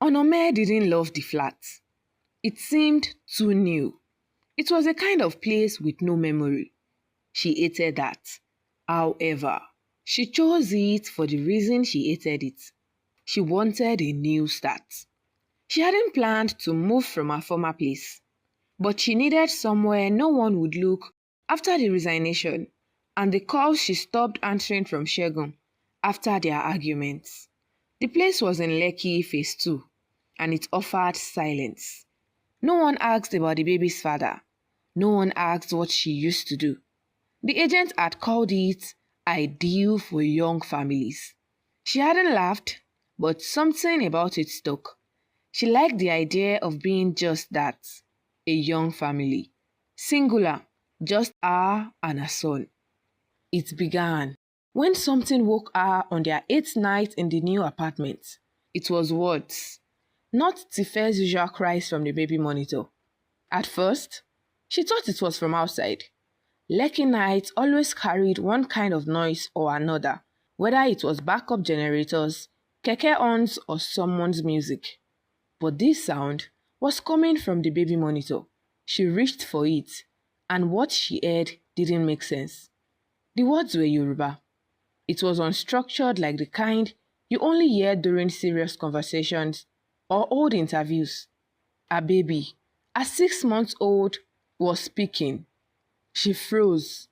Onome didn't love the flat. It seemed too new. It was a kind of place with no memory. She hated that. However, she chose it for the reason she hated it. She wanted a new start. She hadn't planned to move from her former place, but she needed somewhere no one would look after the resignation and the calls she stopped answering from Shegun after their arguments. The place was in Lekki Phase 2, and it offered silence. No one asked about the baby's father. No one asked what she used to do. The agent had called it ideal for young families. She hadn't laughed, but something about it stuck. She liked the idea of being just that, a young family. Singular, just her and her son. It began when something woke her on their 8th night in the new apartment. It was words, not Tife's usual cries from the baby monitor. At first, she thought it was from outside. Lekki nights always carried one kind of noise or another, whether it was backup generators, keke horns, or someone's music. But this sound was coming from the baby monitor. She reached for it, and what she heard didn't make sense. The words were Yoruba. It was unstructured, like the kind you only hear during serious conversations or old interviews. A baby, a 6-month-old, was speaking. She froze.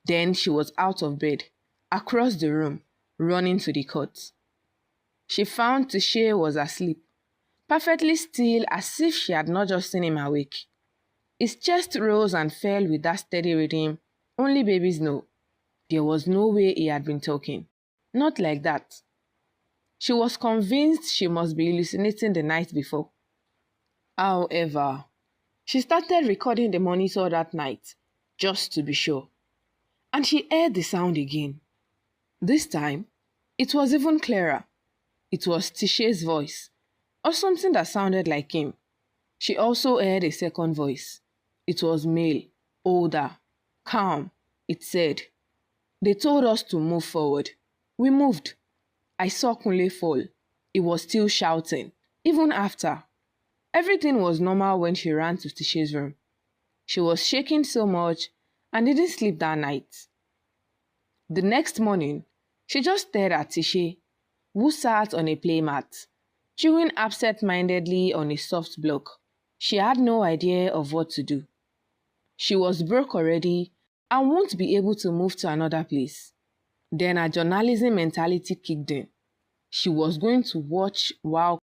Then she was out of bed, across the room, running to the cot. She found Tishe was asleep, perfectly still, as if she had not just seen him awake. His chest rose and fell with that steady rhythm only babies know. There was no way he had been talking. Not like that. She was convinced she must be hallucinating the night before. However, she started recording the monitor that night, just to be sure. And she heard the sound again. This time, it was even clearer. It was Tishe's voice, or something that sounded like him. She also heard a second voice. It was male, older, calm. It said, "They told us to move forward. We moved. I saw Kunle fall. He was still shouting, even after." Everything was normal when she ran to Tishe's room. She was shaking so much and didn't sleep that night. The next morning, she just stared at Tishe, who sat on a playmat, chewing absent-mindedly on a soft block. She had no idea of what to do. She was broke already and won't be able to move to another place. Then her journalism mentality kicked in. She was going to watch while